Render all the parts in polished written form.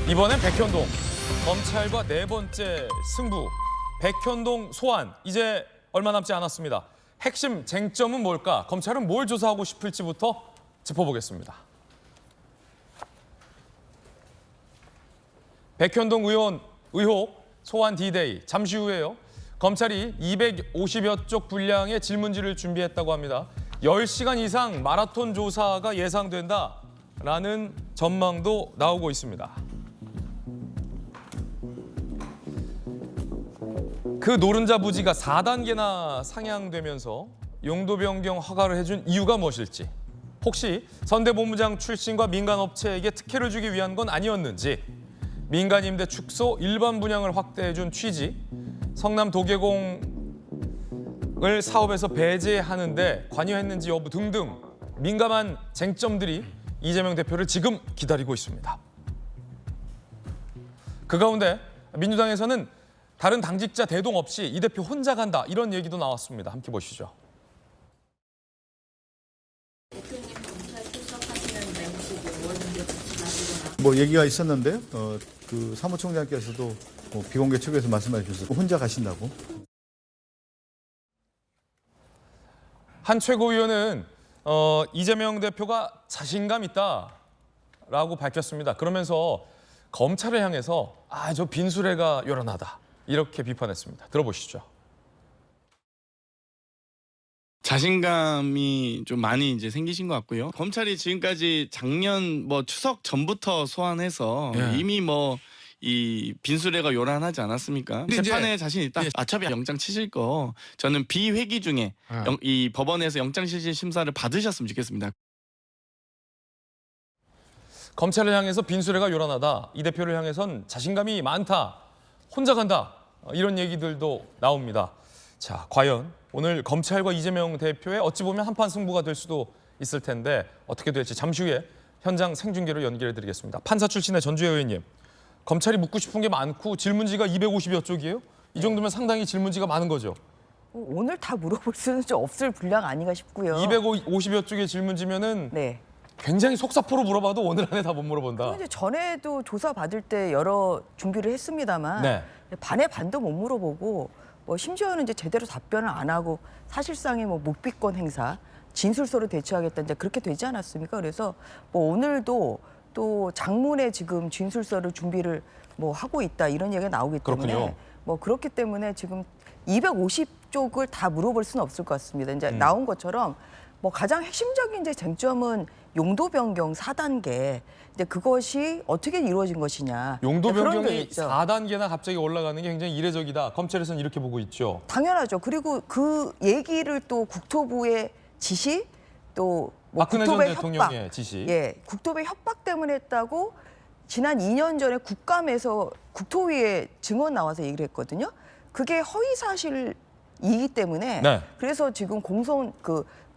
이번엔 백현동. 검찰과 네 번째 승부. 백현동 소환. 이제 얼마 남지 않았습니다. 핵심 쟁점은 뭘까? 검찰은 뭘 조사하고 싶을지부터 짚어보겠습니다. 백현동 의원 의혹 소환 D-Day. 잠시 후에요. 검찰이 250여 쪽 분량의 질문지를 준비했다고 합니다. 10시간 이상 마라톤 조사가 예상된다라는 전망도 나오고 있습니다. 그 노른자 부지가 4단계나 상향되면서 용도 변경 허가를 해준 이유가 무엇일지, 혹시 선대본부장 출신과 민간업체에게 특혜를 주기 위한 건 아니었는지, 민간 임대 축소 일반 분양을 확대해준 취지, 성남 도계공을 사업에서 배제하는데 관여했는지 여부 등등 민감한 쟁점들이 이재명 대표를 지금 기다리고 있습니다. 그 가운데 민주당에서는 다른 당직자 대동 없이 이 대표 혼자 간다, 이런 얘기도 나왔습니다. 함께 보시죠. 대표님 검찰 출석하시는데 혹시 의원님들 지시하시거나 뭐 얘기가 있었는데 그 사무총장께서도 비공개 측에서 말씀해 주셔서 혼자 가신다고. 한 최고위원은 이재명 대표가 자신감 있다라고 밝혔습니다. 그러면서 검찰을 향해서 저 빈수레가 요란하다, 이렇게 비판했습니다. 들어보시죠. 자신감이 좀 많이 이제 생기신 것 같고요. 검찰이 지금까지 작년 추석 전부터 소환해서 이미 이 빈수레가 요란하지 않았습니까? 재판에 자신 있다. 어차피 영장 치실 거 저는 비회기 중에 이 법원에서 영장 실질 심사를 받으셨으면 좋겠습니다. 검찰을 향해서 빈수레가 요란하다, 이 대표를 향해선 자신감이 많다, 혼자 간다, 이런 얘기들도 나옵니다. 자, 과연 오늘 검찰과 이재명 대표의 어찌 보면 한판 승부가 될 수도 있을 텐데 어떻게 될지 잠시 후에 현장 생중계로 연결해드리겠습니다. 판사 출신의 전주혜 의원님, 검찰이 묻고 싶은 게 많고 질문지가 250여 쪽이에요? 이 정도면 상당히 질문지가 많은 거죠? 오늘 다 물어볼 수는 좀 없을 분량 아닌가 싶고요. 250여 쪽의 질문지면은 네. 굉장히 속사포로 물어봐도 오늘 안에 다 못 물어본다. 이제 전에도 조사 받을 때 여러 준비를 했습니다만 네. 반의 반도 못 물어보고 심지어는 이제 제대로 답변을 안 하고 사실상의 묵비권 행사, 진술서로 대처하겠다, 이제 그렇게 되지 않았습니까? 그래서 오늘도 또 장문의 지금 진술서를 준비를 하고 있다, 이런 얘기가 나오기 때문에 그렇군요. 그렇기 때문에 지금 250쪽을 다 물어볼 수는 없을 것 같습니다. 이제 나온 것처럼 가장 핵심적인 이제 쟁점은 용도 변경 4단계. 근데 그것이 어떻게 이루어진 것이냐. 용도 그런 게 변경이 있죠. 4단계나 갑자기 올라가는 게 굉장히 이례적이다. 검찰에서는 이렇게 보고 있죠. 당연하죠. 그리고 그 얘기를 또 국토부의 지시, 또 박근혜 전 국토부의 대통령의 협박, 지시. 국토부의 협박 때문에 했다고 지난 2년 전에 국감에서 국토위에 증언 나와서 얘기를 했거든요. 그게 허위 사실이기 때문에 그래서 지금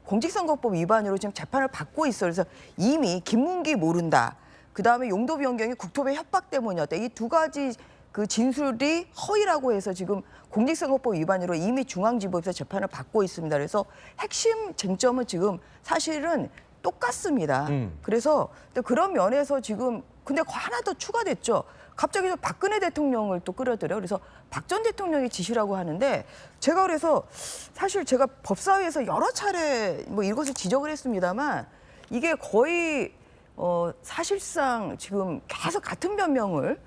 공직선거법 위반으로 지금 재판을 받고 있어요. 그래서 이미 김문기 모른다, 그다음에 용도 변경이 국토부의 협박 때문이었다, 이 두 가지 그 진술이 허위라고 해서 지금 공직선거법 위반으로 이미 중앙지법에서 재판을 받고 있습니다. 그래서 핵심 쟁점은 지금 사실은 똑같습니다. 그래서 그런 면에서 지금 근데 하나 더 추가됐죠. 갑자기 또 박근혜 대통령을 또 끌어들여요. 그래서 박 전 대통령의 지시라고 하는데, 제가 그래서 사실 제가 법사위에서 여러 차례 이것을 지적을 했습니다만 이게 거의 사실상 지금 계속 같은 변명을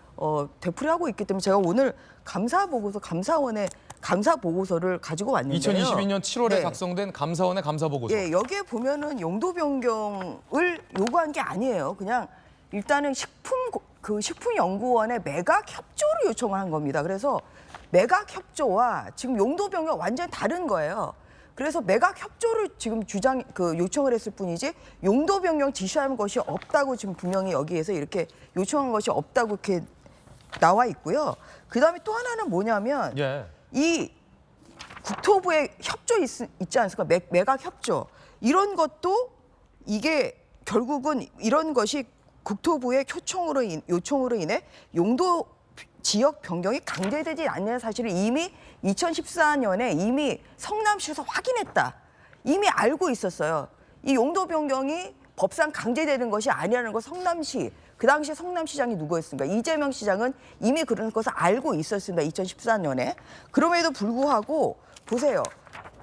되풀이하고 있기 때문에 제가 오늘 감사원의 감사 보고서를 가지고 왔는데요. 2022년 7월에 작성된 감사원의 감사 보고서. 여기에 보면은 용도 변경을 요구한 게 아니에요. 그냥 일단은 식품연구원의 매각 협조를 요청을 한 겁니다. 그래서 매각 협조와 지금 용도 변경 완전히 다른 거예요. 그래서 매각 협조를 지금 요청을 했을 뿐이지 용도 변경 지시한 것이 없다고 지금 분명히 여기에서 이렇게 요청한 것이 없다고 이렇게 나와 있고요. 그다음에 또 하나는 뭐냐면 이 국토부의 협조 있지 않습니까? 매각 협조, 이런 것도 이게 결국은 이런 것이 국토부의 요청으로 인해 용도 지역 변경이 강제되지 않는 사실을 이미 2014년에 이미 성남시에서 확인했다. 이미 알고 있었어요. 이 용도 변경이 법상 강제되는 것이 아니라는 거 성남시 그 당시 성남시장이 누구였습니까? 이재명 시장은 이미 그런 것을 알고 있었습니다. 2014년에. 그럼에도 불구하고 보세요.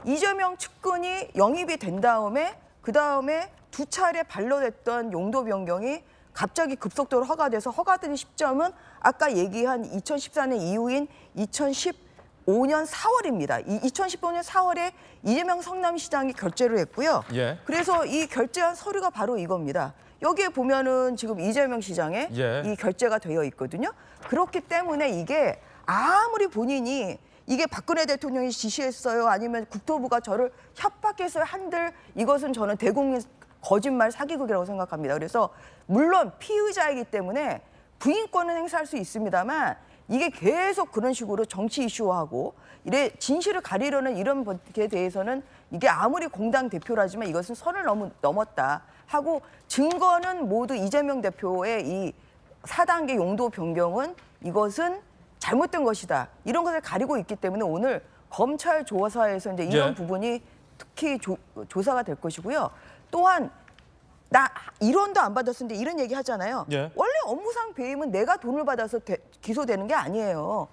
이재명 측근이 영입이 된 다음에 그다음에 두 차례 반려됐던 용도 변경이 갑자기 급속도로 허가돼서 허가된 시점은 아까 얘기한 2014년 이후인 2015년 4월입니다. 2015년 4월에 이재명 성남시장이 결재를 했고요. 예. 그래서 이 결재한 서류가 바로 이겁니다. 여기에 보면은 지금 이재명 시장의 예. 이 결재가 되어 있거든요. 그렇기 때문에 이게 아무리 본인이 이게 박근혜 대통령이 지시했어요, 아니면 국토부가 저를 협박했어요 한들 이것은 저는 대국민 거짓말 사기극이라고 생각합니다. 그래서 물론 피의자이기 때문에 부인권은 행사할 수 있습니다만 이게 계속 그런 식으로 정치 이슈화하고 이래 진실을 가리려는 이런 것에 대해서는 이게 아무리 공당 대표라지만 이것은 선을 넘었다 하고 증거는 모두 이재명 대표의 이 4단계 용도 변경은 이것은 잘못된 것이다. 이런 것을 가리고 있기 때문에 오늘 검찰 조사에서 이제 이런 예. 부분이 특히 조사가 될 것이고요. 또한 나 1원도 안 받았는데 이런 얘기 하잖아요. 예. 원래 업무상 배임은 내가 돈을 받아서 기소되는 게 아니에요.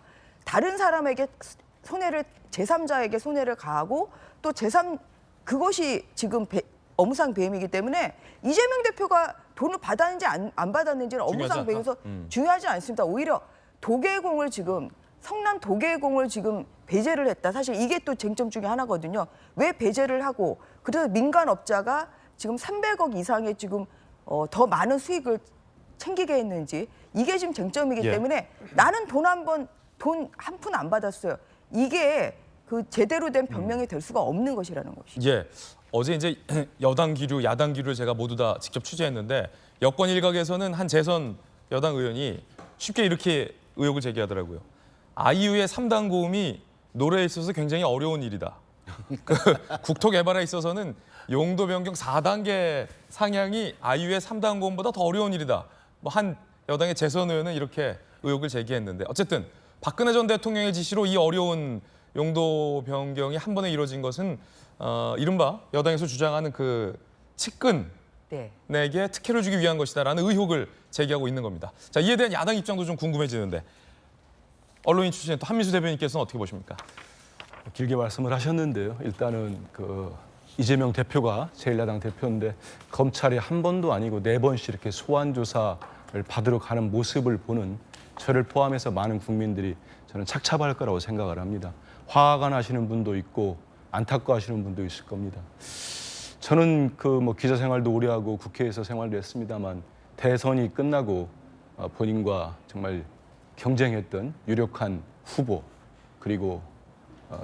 다른 사람에게 손해를 제3자에게 손해를 가하고 또 그것이 지금 업무상 배임이기 때문에 이재명 대표가 돈을 받았는지 안 받았는지는 업무상 배임에서 중요하지 않습니다. 오히려 도계공을 지금 성남 도계공을 지금 배제를 했다. 사실 이게 또 쟁점 중에 하나거든요. 왜 배제를 하고 그래서 민간업자가 지금 300억 이상의 지금 더 많은 수익을 챙기게 했는지 이게 지금 쟁점이기 예. 때문에 나는 돈 한 푼 안 받았어요. 이게 그 제대로 된 변명이 될 수가 없는 것이라는 것이죠. 예. 어제 이제 여당 기류, 야당 기류를 제가 모두 다 직접 취재했는데 여권 일각에서는 한 재선 여당 의원이 쉽게 이렇게 의혹을 제기하더라고요. 아이유의 3단 고음이 노래에 있어서 굉장히 어려운 일이다. 그 국토 개발에 있어서는 용도 변경 4단계 상향이 아이유의 3단 고음보다 더 어려운 일이다. 뭐 한 여당의 재선 의원은 이렇게 의혹을 제기했는데 어쨌든 박근혜 전 대통령의 지시로 이 어려운 용도 변경이 한 번에 이루어진 것은 이른바 여당에서 주장하는 그 측근에게 네. 특혜를 주기 위한 것이다라는 의혹을 제기하고 있는 겁니다. 자, 이에 대한 야당 입장도 좀 궁금해지는데 언론인 출신의 또 한민수 대변인께서는 어떻게 보십니까? 길게 말씀을 하셨는데요. 일단은 그 이재명 대표가 제1야당 대표인데 검찰이 한 번도 아니고 4번씩 이렇게 소환 조사를 받으러 가는 모습을 보는 저를 포함해서 많은 국민들이 저는 착잡할 거라고 생각을 합니다. 화가 나시는 분도 있고 안타까워하시는 분도 있을 겁니다. 저는 그 뭐 기자 생활도 오래 하고 국회에서 생활도 했습니다만 대선이 끝나고 본인과 정말 경쟁했던 유력한 후보 그리고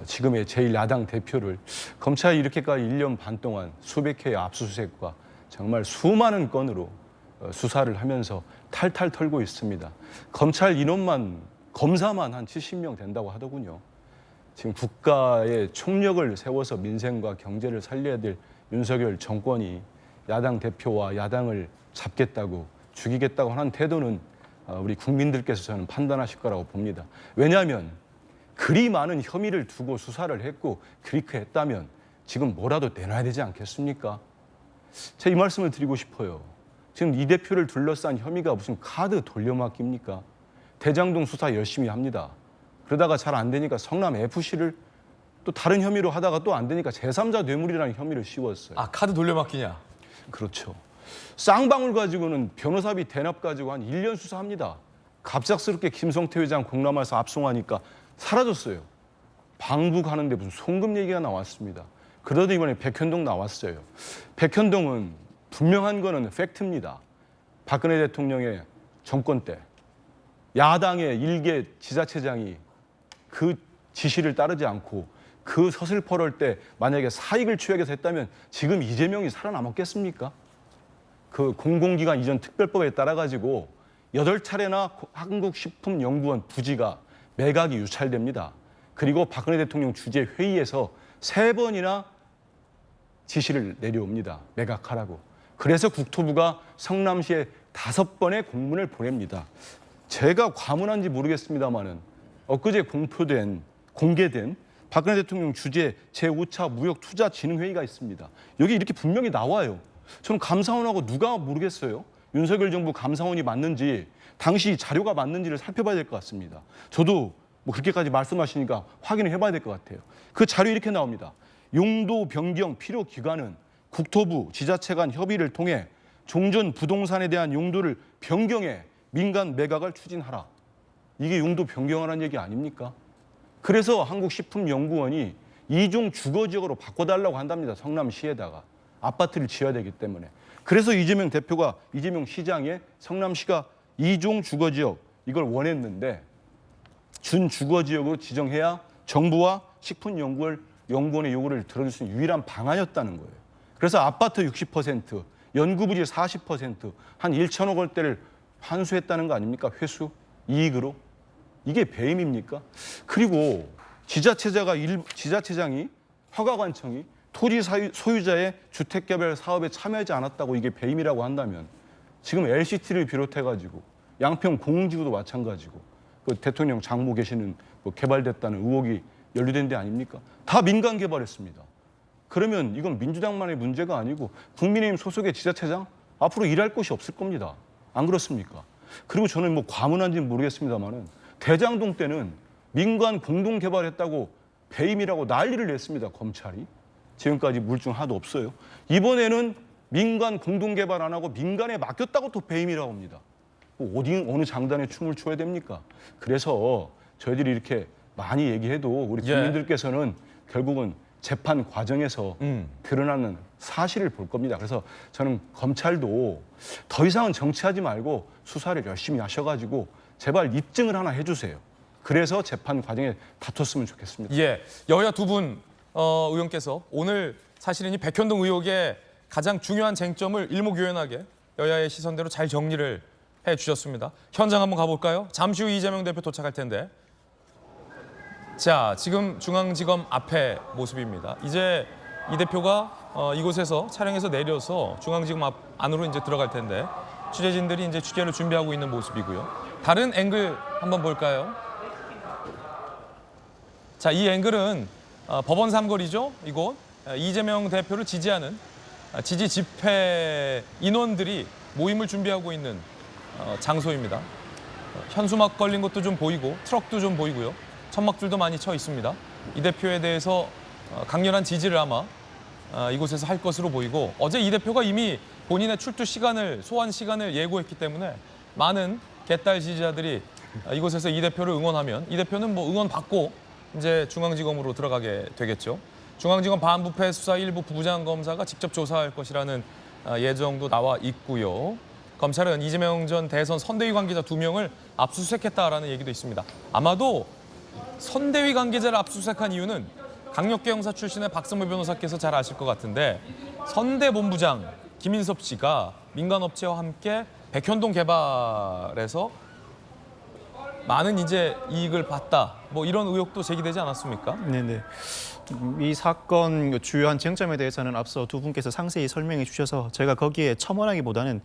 지금의 제1야당 대표를 검찰이 이렇게까지 1년 반 동안 수백 회의 압수수색과 정말 수많은 건으로 수사를 하면서 탈탈 털고 있습니다. 검찰 인원만 검사만 한 70명 된다고 하더군요. 지금 국가의 총력을 세워서 민생과 경제를 살려야 될 윤석열 정권이 야당 대표와 야당을 잡겠다고 죽이겠다고 하는 태도는 우리 국민들께서 저는 판단하실 거라고 봅니다. 왜냐하면 그리 많은 혐의를 두고 수사를 했고 그렇게 했다면 지금 뭐라도 내놔야 되지 않겠습니까? 제가 이 말씀을 드리고 싶어요. 지금 이 대표를 둘러싼 혐의가 무슨 카드 돌려막기입니까? 대장동 수사 열심히 합니다. 그러다가 잘 안 되니까 성남 FC를 또 다른 혐의로 하다가 또 안 되니까 제3자 뇌물이라는 혐의를 씌웠어요. 아, 카드 돌려막기냐? 그렇죠. 쌍방울 가지고는 변호사비 대납 가지고 한 1년 수사합니다. 갑작스럽게 김성태 회장 공람해서 압송하니까 사라졌어요. 방북하는데 무슨 송금 얘기가 나왔습니다. 그러다 이번에 백현동 나왔어요. 백현동은 분명한 거는 팩트입니다. 박근혜 대통령의 정권 때 야당의 일개 지자체장이 그 지시를 따르지 않고 그 서슬퍼럴 때 만약에 사익을 취하해서 했다면 지금 이재명이 살아남았겠습니까? 그 공공기관 이전 특별법에 따라 가지고 8차례나 한국식품연구원 부지가 매각이 유찰됩니다. 그리고 박근혜 대통령 주재 회의에서 3번이나 지시를 내려옵니다. 매각하라고. 그래서 국토부가 성남시에 5번의 공문을 보냅니다. 제가 과문한지 모르겠습니다만은 엊그제 공개된 박근혜 대통령 주재 제5차 무역투자진흥회의가 있습니다. 여기 이렇게 분명히 나와요. 저는 감사원하고 누가 모르겠어요. 윤석열 정부 감사원이 맞는지 당시 자료가 맞는지를 살펴봐야 될 것 같습니다. 저도 뭐 그렇게까지 말씀하시니까 확인을 해봐야 될 것 같아요. 그 자료 이렇게 나옵니다. 용도 변경 필요 기간은 국토부, 지자체 간 협의를 통해 종전 부동산에 대한 용도를 변경해 민간 매각을 추진하라. 이게 용도 변경하라는 얘기 아닙니까? 그래서 한국식품연구원이 2종 주거지역으로 바꿔달라고 한답니다. 성남시에다가. 아파트를 지어야 되기 때문에. 그래서 이재명 대표가 이재명 시장에 성남시가 2종 주거지역 이걸 원했는데 준주거지역으로 지정해야 정부와 식품연구원의 요구를 들어줄 수 있는 유일한 방안이었다는 거예요. 그래서 아파트 60%, 연구부지 40%, 한 1천억 원대를 환수했다는 거 아닙니까? 회수, 이익으로. 이게 배임입니까? 그리고 지자체장이 허가관청이 토지 소유자의 주택개발 사업에 참여하지 않았다고 이게 배임이라고 한다면 지금 LCT를 비롯해가지고 양평 공흥지구도 마찬가지고 그 대통령 장모 계시는 개발됐다는 의혹이 연루된 데 아닙니까? 다 민간 개발했습니다. 그러면 이건 민주당만의 문제가 아니고 국민의힘 소속의 지자체장 앞으로 일할 곳이 없을 겁니다. 안 그렇습니까? 그리고 저는 뭐 과문한지는 모르겠습니다만은 대장동 때는 민간 공동 개발했다고 배임이라고 난리를 냈습니다. 검찰이. 지금까지 물증 하나도 없어요. 이번에는 민간 공동 개발 안 하고 민간에 맡겼다고 또 배임이라고 합니다. 어느 장단에 춤을 춰야 됩니까? 그래서 저희들이 이렇게 많이 얘기해도 우리 국민들께서는 결국은 재판 과정에서 드러나는 사실을 볼 겁니다. 그래서 저는 검찰도 더 이상은 정치하지 말고 수사를 열심히 하셔가지고 제발 입증을 하나 해주세요. 그래서 재판 과정에 다퉜으면 좋겠습니다. 예, 여야 두 분 의원께서 오늘 사실은 이 백현동 의혹의 가장 중요한 쟁점을 일목요연하게 여야의 시선대로 잘 정리를 해주셨습니다. 현장 한번 가볼까요? 잠시 후 이재명 대표 도착할 텐데. 자, 지금 중앙지검 앞에 모습입니다. 이제 이 대표가 이곳에서 차량에서 내려서 중앙지검 안으로 이제 들어갈 텐데 취재진들이 이제 취재를 준비하고 있는 모습이고요. 다른 앵글 한번 볼까요? 자, 이 앵글은 법원 삼거리죠. 이곳 이재명 대표를 지지하는 지지 집회 인원들이 모임을 준비하고 있는 장소입니다. 현수막 걸린 것도 좀 보이고 트럭도 좀 보이고요. 천막줄도 많이 쳐 있습니다. 이 대표에 대해서 강렬한 지지를 아마 이곳에서 할 것으로 보이고 어제 이 대표가 이미 본인의 출두 시간을 소환 시간을 예고했기 때문에 많은 개딸 지지자들이 이곳에서 이 대표를 응원하면 이 대표는 뭐 응원 받고 이제 중앙지검으로 들어가게 되겠죠. 중앙지검 반부패 수사 일부 부부장 검사가 직접 조사할 것이라는 예정도 나와 있고요. 검찰은 이재명 전 대선 선대위 관계자 2명을 압수수색했다라는 얘기도 있습니다. 아마도 선대위 관계자를 압수수색한 이유는 강력계 형사 출신의 박성무 변호사께서 잘 아실 것 같은데 선대본부장 김인섭 씨가 민간업체와 함께 백현동 개발에서 많은 이제 이익을 봤다. 뭐 이런 의혹도 제기되지 않았습니까? 네네. 이 사건 주요한 쟁점에 대해서는 앞서 두 분께서 상세히 설명해 주셔서 제가 거기에 첨언하기보다는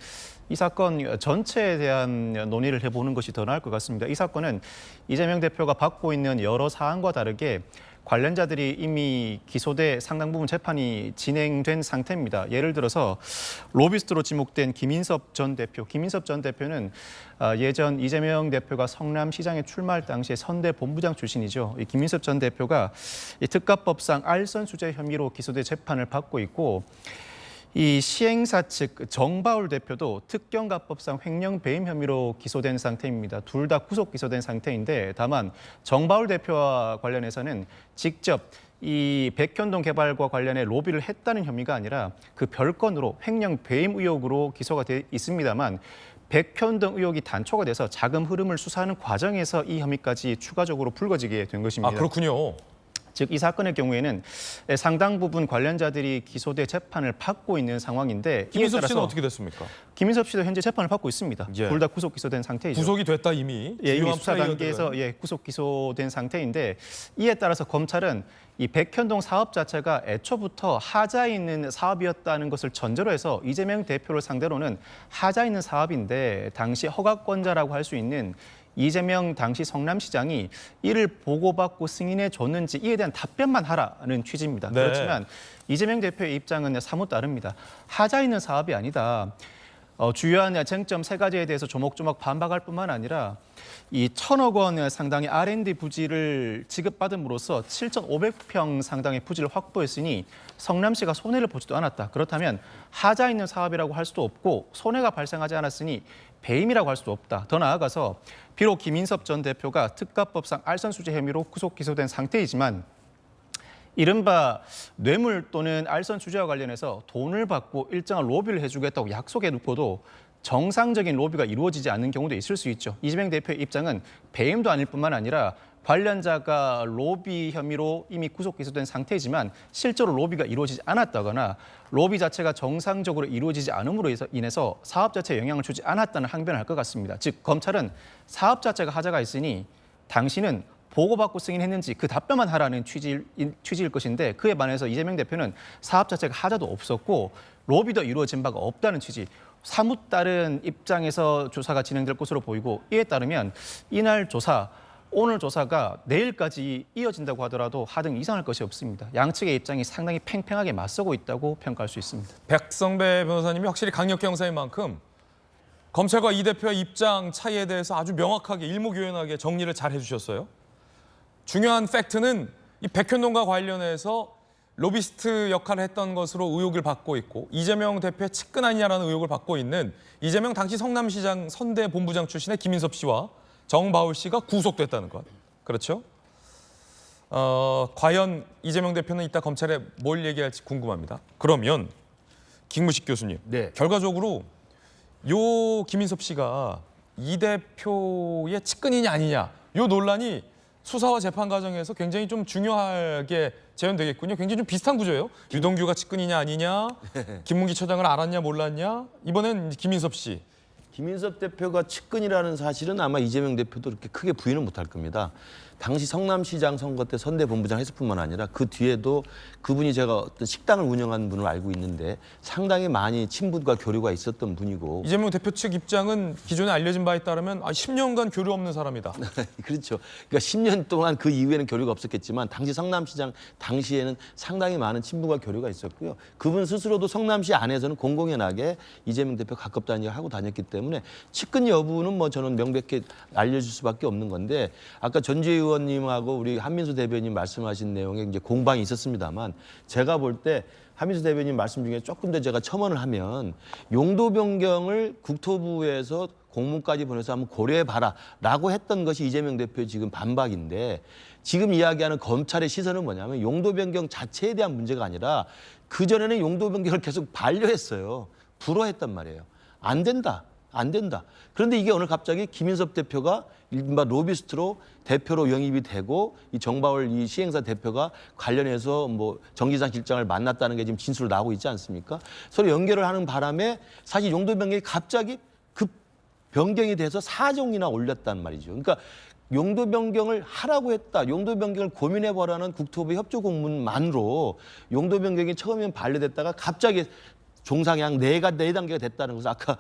이 사건 전체에 대한 논의를 해보는 것이 더 나을 것 같습니다. 이 사건은 이재명 대표가 받고 있는 여러 사안과 다르게 관련자들이 이미 기소돼 상당 부분 재판이 진행된 상태입니다. 예를 들어서 로비스트로 지목된 김인섭 전 대표는 예전 이재명 대표가 성남시장에 출마할 당시에 선대 본부장 출신이죠. 이 김인섭 전 대표가 이 특가법상 알선 수재 혐의로 기소돼 재판을 받고 있고 이 시행사 측 정바울 대표도 특경가법상 횡령 배임 혐의로 기소된 상태입니다. 둘 다 구속 기소된 상태인데 다만 정바울 대표와 관련해서는 직접 이 백현동 개발과 관련해 로비를 했다는 혐의가 아니라 그 별건으로 횡령 배임 의혹으로 기소가 돼 있습니다만 백현동 의혹이 단초가 돼서 자금 흐름을 수사하는 과정에서 이 혐의까지 추가적으로 불거지게 된 것입니다. 아, 그렇군요. 즉 이 사건의 경우에는 상당 부분 관련자들이 기소돼 재판을 받고 있는 상황인데 김인섭 씨는 어떻게 됐습니까? 김인섭 씨도 현재 재판을 받고 있습니다. 예. 둘 다 구속 기소된 상태이죠. 구속이 됐다 이미. 이미 수사 단계에서 구속 기소된 상태인데 이에 따라서 검찰은 이 백현동 사업 자체가 애초부터 하자 있는 사업이었다는 것을 전제로 해서 이재명 대표를 상대로는 하자 있는 사업인데 당시 허가권자라고 할 수 있는 이재명 당시 성남시장이 이를 보고받고 승인해 줬는지 이에 대한 답변만 하라는 취지입니다. 네. 그렇지만 이재명 대표의 입장은 사뭇 다릅니다. 하자 있는 사업이 아니다. 주요한 쟁점 3가지에 대해서 조목조목 반박할 뿐만 아니라 이 1,000억 원 상당의 R&D 부지를 지급받음으로써 7,500평 상당의 부지를 확보했으니 성남시가 손해를 보지도 않았다. 그렇다면 하자 있는 사업이라고 할 수도 없고 손해가 발생하지 않았으니 배임이라고 할 수도 없다. 더 나아가서 비록 김인섭 전 대표가 특가법상 알선수재 혐의로 구속 기소된 상태이지만 이른바 뇌물 또는 알선 수재와 관련해서 돈을 받고 일정한 로비를 해주겠다고 약속해놓고도 정상적인 로비가 이루어지지 않는 경우도 있을 수 있죠. 이재명 대표의 입장은 배임도 아닐 뿐만 아니라 관련자가 로비 혐의로 이미 구속 기소된 상태이지만 실제로 로비가 이루어지지 않았다거나 로비 자체가 정상적으로 이루어지지 않음으로 인해서 사업 자체에 영향을 주지 않았다는 항변을 할 것 같습니다. 즉 검찰은 사업 자체가 하자가 있으니 당신은 보고받고 승인했는지 그 답변만 하라는 취지일 것인데 그에 반해서 이재명 대표는 사업 자체가 하자도 없었고 로비도 이루어진 바가 없다는 취지, 사뭇 다른 입장에서 조사가 진행될 것으로 보이고 이에 따르면 이날 조사, 오늘 조사가 내일까지 이어진다고 하더라도 하등 이상할 것이 없습니다. 양측의 입장이 상당히 팽팽하게 맞서고 있다고 평가할 수 있습니다. 백성배 변호사님이 확실히 강력 경사인 만큼 검찰과 이 대표의 입장 차이에 대해서 아주 명확하게 일목요연하게 정리를 잘 해주셨어요. 중요한 팩트는 이 백현동과 관련해서 로비스트 역할을 했던 것으로 의혹을 받고 있고 이재명 대표의 측근 아니냐라는 의혹을 받고 있는 이재명 당시 성남시장 선대본부장 출신의 김인섭 씨와 정바울 씨가 구속됐다는 것. 그렇죠? 과연 이재명 대표는 이따 검찰에 뭘 얘기할지 궁금합니다. 그러면 김무식 교수님, 네. 결과적으로 요 김인섭 씨가 이 대표의 측근이냐 아니냐 요 논란이 수사와 재판 과정에서 굉장히 좀 중요하게 재현되겠군요. 굉장히 좀 비슷한 구조예요. 유동규가 측근이냐 아니냐, 김문기 처장을 알았냐 몰랐냐. 이번엔 김인섭 씨. 김인섭 대표가 측근이라는 사실은 아마 이재명 대표도 그렇게 크게 부인은 못할 겁니다. 당시 성남시장 선거 때 선대본부장 했을 뿐만 아니라 그 뒤에도 그분이 제가 어떤 식당을 운영한 분을 알고 있는데 상당히 많이 친분과 교류가 있었던 분이고. 이재명 대표 측 입장은 기존에 알려진 바에 따르면 10년간 교류 없는 사람이다. 그렇죠. 그러니까 10년 동안 그 이후에는 교류가 없었겠지만 당시 성남시장 당시에는 상당히 많은 친분과 교류가 있었고요. 그분 스스로도 성남시 안에서는 공공연하게 이재명 대표 가깝다는 얘기를 하고 다녔기 때문에 측근 여부는 뭐 저는 명백히 알려줄 수밖에 없는 건데 아까 전주희 의원님하고 우리 한민수 대변인 말씀하신 내용에 이제 공방이 있었습니다만 제가 볼 때 한민수 대변인 말씀 중에 조금 더 제가 첨언을 하면 용도 변경을 국토부에서 공문까지 보내서 한번 고려해봐라라고 했던 것이 이재명 대표의 지금 반박인데 지금 이야기하는 검찰의 시선은 뭐냐면 용도 변경 자체에 대한 문제가 아니라 그전에는 용도 변경을 계속 반려했어요. 불허했단 말이에요. 안 된다. 안 된다. 그런데 이게 오늘 갑자기 김인섭 대표가 이른바 로비스트로 대표로 영입이 되고 이 정바울 이 시행사 대표가 관련해서 뭐 정기상 실장을 만났다는 게 지금 진술로 나오고 있지 않습니까? 서로 연결을 하는 바람에 사실 용도 변경이 갑자기 급 변경이 돼서 4종이나 올렸단 말이죠. 그러니까 용도 변경을 하라고 했다. 용도 변경을 고민해보라는 국토부 협조 공문만으로 용도 변경이 처음엔 반려됐다가 갑자기 종상향 4단계가 됐다는 것은 아까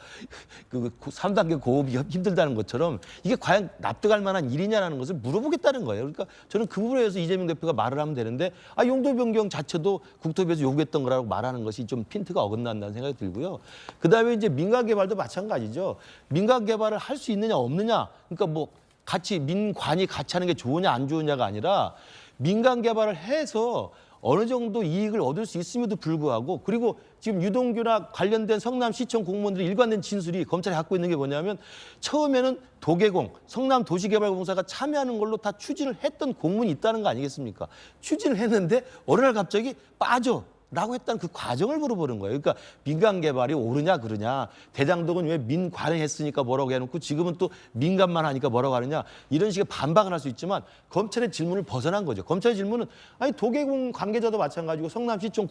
그 3단계 고흡이 힘들다는 것처럼 이게 과연 납득할 만한 일이냐라는 것을 물어보겠다는 거예요. 그러니까 저는 그 부분에 대해서 이재명 대표가 말을 하면 되는데 용도 변경 자체도 국토부에서 요구했던 거라고 말하는 것이 좀 핀트가 어긋난다는 생각이 들고요. 그다음에 이제 민간 개발도 마찬가지죠. 민간 개발을 할 수 있느냐 없느냐. 그러니까 뭐 같이 민관이 같이 하는 게 좋으냐 안 좋으냐가 아니라 민간 개발을 해서 어느 정도 이익을 얻을 수 있음에도 불구하고 그리고 지금 유동규나 관련된 성남시청 공무원들의 일관된 진술이 검찰이 갖고 있는 게 뭐냐면 처음에는 도계공, 성남도시개발공사가 참여하는 걸로 다 추진을 했던 공문이 있다는 거 아니겠습니까? 추진을 했는데 어느 날 갑자기 빠져. 라고 했다는 그 과정을 물어보는 거예요. 그러니까 민간 개발이 옳으냐 그러냐. 대장동은 왜 민관을 했으니까 뭐라고 해놓고 지금은 또 민간만 하니까 뭐라고 하느냐. 이런 식의 반박을 할 수 있지만 검찰의 질문을 벗어난 거죠. 검찰의 질문은 아니 도계공 관계자도 마찬가지고 성남시청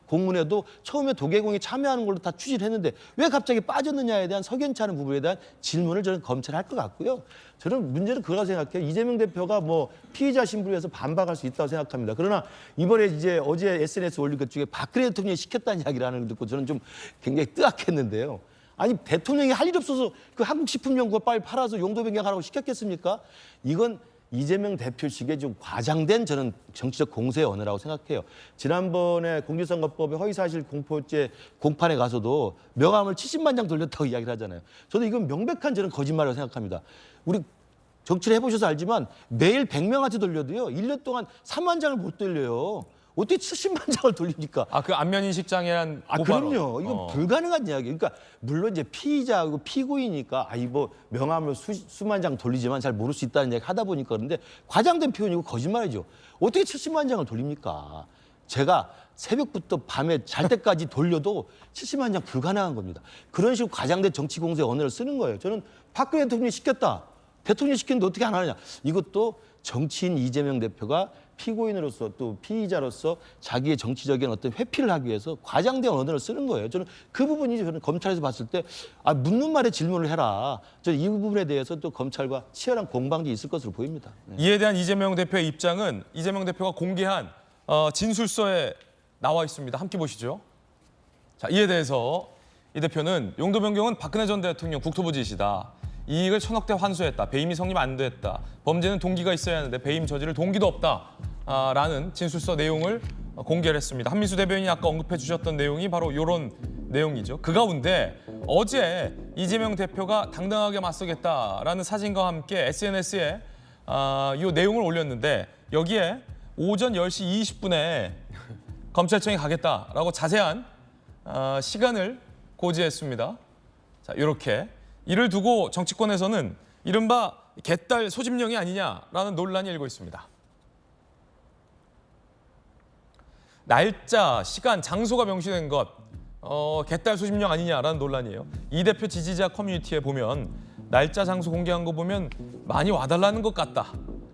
공문에도 처음에 도계공이 참여하는 걸로 다 추진했는데 왜 갑자기 빠졌느냐에 대한 석연치 않은 부분에 대한 질문을 저는 검찰이 할 것 같고요. 저는 문제는 그거라고 생각해요. 이재명 대표가 뭐 피의자 신분을 해서 반박할 수 있다고 생각합니다. 그러나 이번에 이제 어제 SNS 올린 것 중에 박근혜 대통령이 시켰다는 이야기를 하는 걸 듣고 저는 좀 굉장히 뜨악했는데요. 아니 대통령이 할 일 없어서 그 한국식품연구가 빨리 팔아서 용도 변경하라고 시켰겠습니까? 이건 이재명 대표식의 좀 과장된 저는 정치적 공세의 언어라고 생각해요. 지난번에 공직선거법의 허위사실 공포죄 공판에 가서도 명함을 70만 장 돌렸다고 이야기를 하잖아요. 저는 이건 명백한 저는 거짓말이라고 생각합니다. 우리 정치를 해보셔서 알지만 매일 100명한테 돌려도요. 1년 동안 3만 장을 못 돌려요. 어떻게 70만 장을 돌립니까? 아, 그 안면인식 장애란 고발언. 그럼요. 이건 불가능한 이야기예요. 그러니까 물론 이제 피의자하고 피고이니까 뭐 명함을 수만 장 돌리지만 잘 모를 수 있다는 이야기 하다 보니까 그런데 과장된 표현이고 거짓말이죠. 어떻게 70만 장을 돌립니까? 제가 새벽부터 밤에 잘 때까지 돌려도 70만 장 불가능한 겁니다. 그런 식으로 과장된 정치 공세 언어를 쓰는 거예요. 저는 박근혜 대통령이 시켰다. 대통령이 시켰는데 어떻게 안 하느냐. 이것도 정치인 이재명 대표가 피고인으로서 또 피의자로서 자기의 정치적인 어떤 회피를 하기 위해서 과장된 언어를 쓰는 거예요. 저는 그 부분이 저는 검찰에서 봤을 때 묻는 말에 질문을 해라. 저는 이 부분에 대해서 또 검찰과 치열한 공방이 있을 것으로 보입니다. 네. 이에 대한 이재명 대표의 입장은 이재명 대표가 공개한 진술서에 나와 있습니다. 함께 보시죠. 자, 이에 대해서 이 대표는 용도 변경은 박근혜 전 대통령 국토부 지시다. 이익을 1000억대 환수했다. 배임이 성립 안 됐다. 범죄는 동기가 있어야 하는데 배임 저지를 동기도 없다. 라는 진술서 내용을 공개를 했습니다. 한민수 대변인이 아까 언급해 주셨던 내용이 바로 이런 내용이죠. 그 가운데 어제 이재명 대표가 당당하게 맞서겠다라는 사진과 함께 SNS에 이 내용을 올렸는데 여기에 오전 10시 20분에 검찰청에 가겠다라고 자세한 시간을 고지했습니다. 자, 이렇게 이를 두고 정치권에서는 이른바 개딸 소집령이 아니냐라는 논란이 일고 있습니다. 날짜, 시간, 장소가 명시된 것, 개딸 소집령 아니냐라는 논란이에요. 이 대표 지지자 커뮤니티에 보면 날짜, 장소 공개한 거 보면 많이 와달라는 것 같다.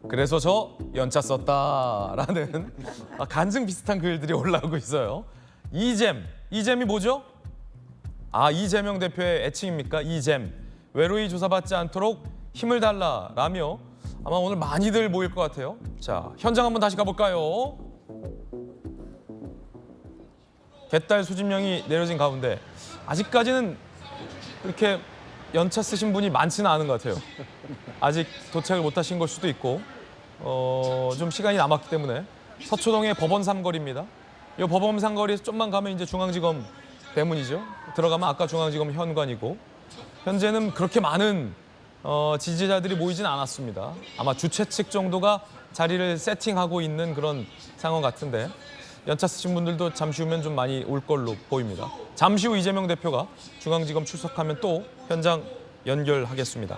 그래서 저 연차 썼다라는 간증 비슷한 글들이 올라오고 있어요. 이잼이 뭐죠? 이재명 대표의 애칭입니까? 이잼. 외로이 조사받지 않도록 힘을 달라라며 아마 오늘 많이들 모일 것 같아요. 자, 현장 한번 다시 가볼까요? 개딸 소집령이 내려진 가운데 아직까지는 그렇게 연차 쓰신 분이 많지는 않은 것 같아요. 아직 도착을 못하신 걸 수도 있고 좀 시간이 남았기 때문에 서초동의 법원 삼거리입니다. 이 법원 삼거리에서 좀만 가면 이제 중앙지검 대문이죠. 들어가면 아까 중앙지검 현관이고 현재는 그렇게 많은 지지자들이 모이진 않았습니다. 아마 주최 측 정도가 자리를 세팅하고 있는 그런 상황 같은데 연차 쓰신 분들도 잠시 후면 좀 많이 올 걸로 보입니다. 잠시 후 이재명 대표가 중앙지검 출석하면 또 현장 연결하겠습니다.